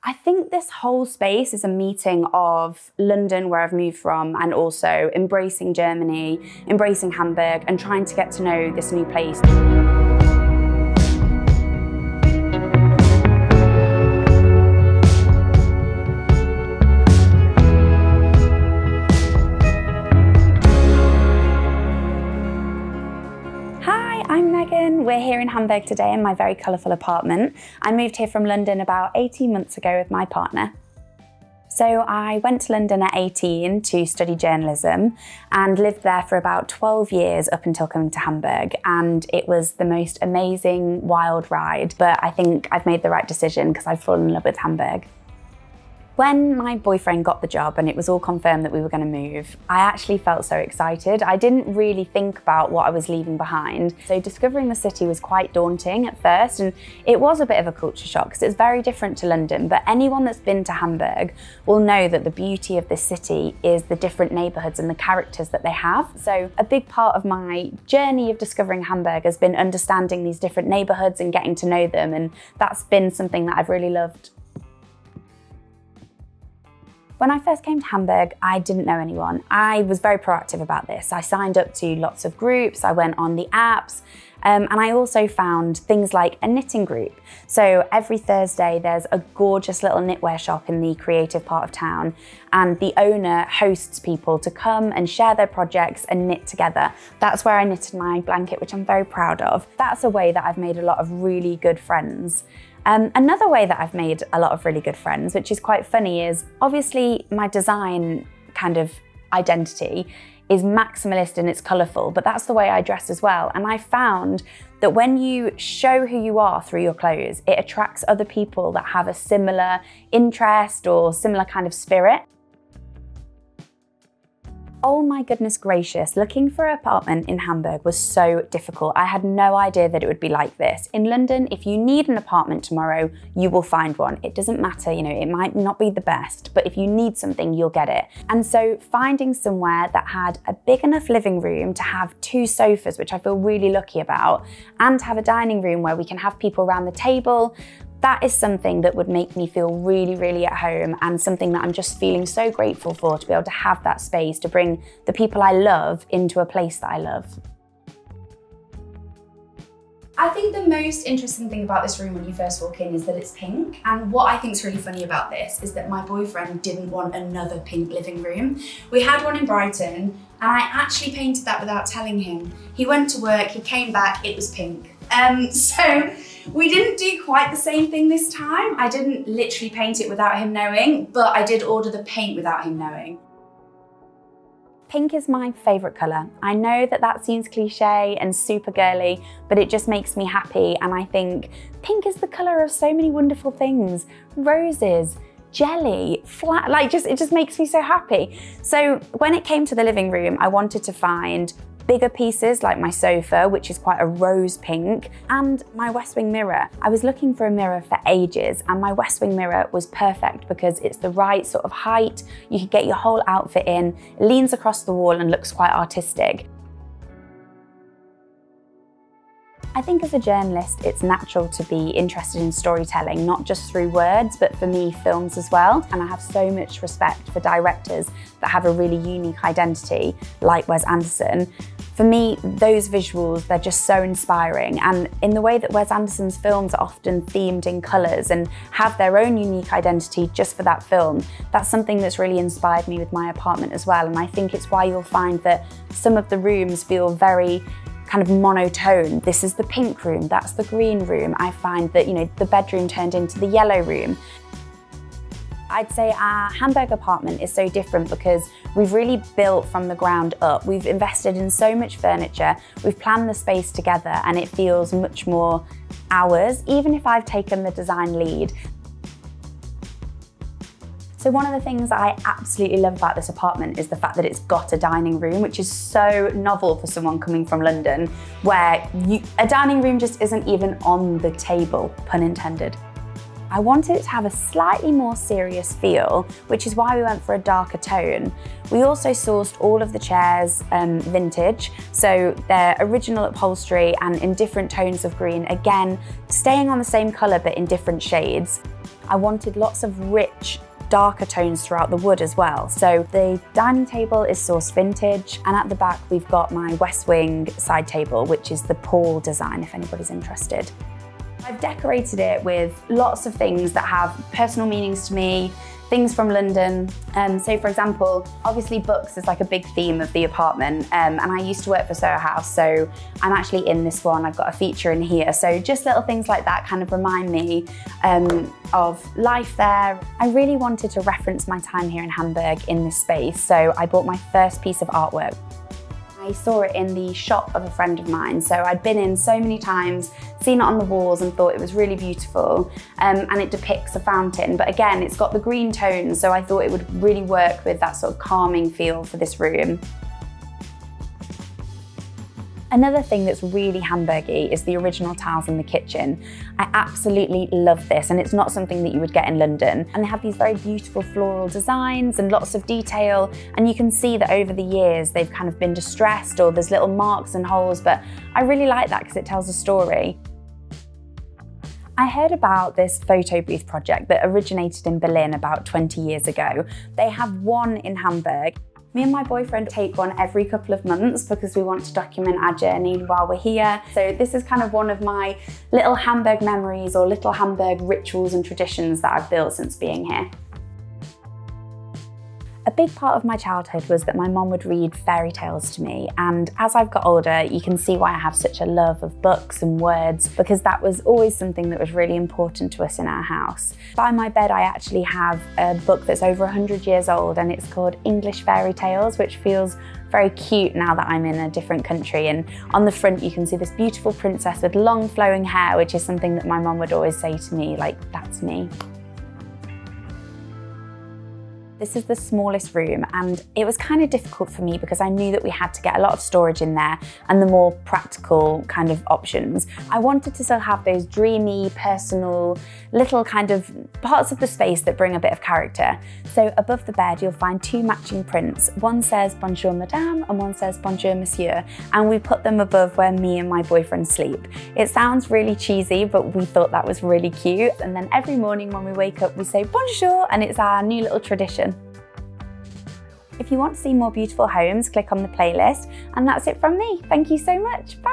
I think this whole space is a meeting of London, where I've moved from, and also embracing Germany, embracing Hamburg, and trying to get to know this new place. We're here in Hamburg today in my very colourful apartment. I moved here from London about 18 months ago with my partner. So I went to London at 18 to study journalism and lived there for about 12 years up until coming to Hamburg. And it was the most amazing, wild ride. But I think I've made the right decision because I've fallen in love with Hamburg. When my boyfriend got the job and it was all confirmed that we were going to move, I actually felt so excited. I didn't really think about what I was leaving behind. So discovering the city was quite daunting at first, and it was a bit of a culture shock because it's very different to London. But anyone that's been to Hamburg will know that the beauty of this city is the different neighbourhoods and the characters that they have. So a big part of my journey of discovering Hamburg has been understanding these different neighbourhoods and getting to know them, and that's been something that I've really loved. When I first came to Hamburg, I didn't know anyone. I was very proactive about this. I signed up to lots of groups, I went on the apps, and I also found things like a knitting group. So every Thursday, there's a gorgeous little knitwear shop in the creative part of town, and the owner hosts people to come and share their projects and knit together. That's where I knitted my blanket, which I'm very proud of. That's a way that I've made a lot of really good friends. Another way that I've made a lot of really good friends, which is quite funny, is obviously my design kind of identity is maximalist and it's colourful, but that's the way I dress as well. And I found that when you show who you are through your clothes, it attracts other people that have a similar interest or similar kind of spirit. Oh my goodness gracious, looking for an apartment in Hamburg was so difficult. I had no idea that it would be like this. In London, if you need an apartment tomorrow, you will find one. It doesn't matter, you know, it might not be the best, but if you need something, you'll get it. And so finding somewhere that had a big enough living room to have 2 sofas, which I feel really lucky about, and have a dining room where we can have people around the table, that is something that would make me feel really, really at home, and something that I'm just feeling so grateful for, to be able to have that space to bring the people I love into a place that I love. I think the most interesting thing about this room when you first walk in is that it's pink. And what I think is really funny about this is that my boyfriend didn't want another pink living room. We had one in Brighton and I actually painted that without telling him. He went to work, he came back, it was pink. So we didn't do quite the same thing this time. I didn't literally paint it without him knowing, but I did order the paint without him knowing. Pink is my favourite colour. I know that that seems cliche and super girly, but it just makes me happy, and I think pink is the colour of so many wonderful things. Roses, jelly, it just makes me so happy. So when it came to the living room, I wanted to find bigger pieces like my sofa, which is quite a rose pink, and my West Wing mirror. I was looking for a mirror for ages, and my West Wing mirror was perfect because it's the right sort of height. You could get your whole outfit in, it leans across the wall and looks quite artistic. I think as a journalist, it's natural to be interested in storytelling, not just through words, but for me, films as well. And I have so much respect for directors that have a really unique identity, like Wes Anderson. For me, those visuals, they're just so inspiring. And in the way that Wes Anderson's films are often themed in colours and have their own unique identity just for that film, that's something that's really inspired me with my apartment as well. And I think it's why you'll find that some of the rooms feel very kind of monotone. This is the pink room, that's the green room. I find that, you know, the bedroom turned into the yellow room. I'd say our Hamburg apartment is so different because we've really built from the ground up. We've invested in so much furniture, we've planned the space together, and it feels much more ours, even if I've taken the design lead. So one of the things I absolutely love about this apartment is the fact that it's got a dining room, which is so novel for someone coming from London, where a dining room just isn't even on the table, pun intended. I wanted it to have a slightly more serious feel, which is why we went for a darker tone. We also sourced all of the chairs vintage, so they're original upholstery and in different tones of green, again, staying on the same colour but in different shades. I wanted lots of rich, darker tones throughout the wood as well. So the dining table is sourced vintage, and at the back we've got my West Wing side table, which is the Paul design if anybody's interested. I've decorated it with lots of things that have personal meanings to me, things from London. So for example, obviously books is like a big theme of the apartment, and I used to work for Soho House, so I'm actually in this one. I've got a feature in here. So just little things like that kind of remind me of life there. I really wanted to reference my time here in Hamburg in this space, so I bought my first piece of artwork. I saw it in the shop of a friend of mine, so I'd been in so many times, seen it on the walls and thought it was really beautiful, and it depicts a fountain, but again it's got the green tones, so I thought it would really work with that sort of calming feel for this room. Another thing that's really Hamburgy is the original tiles in the kitchen. I absolutely love this, and it's not something that you would get in London. And they have these very beautiful floral designs and lots of detail, and you can see that over the years they've kind of been distressed, or there's little marks and holes, but I really like that because it tells a story. I heard about this photo booth project that originated in Berlin about 20 years ago. They have one in Hamburg. Me and my boyfriend take one every couple of months because we want to document our journey while we're here. So this is kind of one of my little Hamburg memories, or little Hamburg rituals and traditions that I've built since being here. A big part of my childhood was that my mom would read fairy tales to me, and as I've got older you can see why I have such a love of books and words, because that was always something that was really important to us in our house. By my bed I actually have a book that's over 100 years old, and it's called English Fairy Tales, which feels very cute now that I'm in a different country. And on the front you can see this beautiful princess with long flowing hair, which is something that my mom would always say to me, like, that's me. This is the smallest room, and it was kind of difficult for me because I knew that we had to get a lot of storage in there and the more practical kind of options. I wanted to still have those dreamy, personal, little kind of parts of the space that bring a bit of character. So above the bed you'll find two matching prints. One says Bonjour Madame and one says Bonjour Monsieur, and we put them above where me and my boyfriend sleep. It sounds really cheesy, but we thought that was really cute. And then every morning when we wake up we say Bonjour, and it's our new little tradition. If you want to see more beautiful homes, click on the playlist, and that's it from me. Thank you so much. Bye.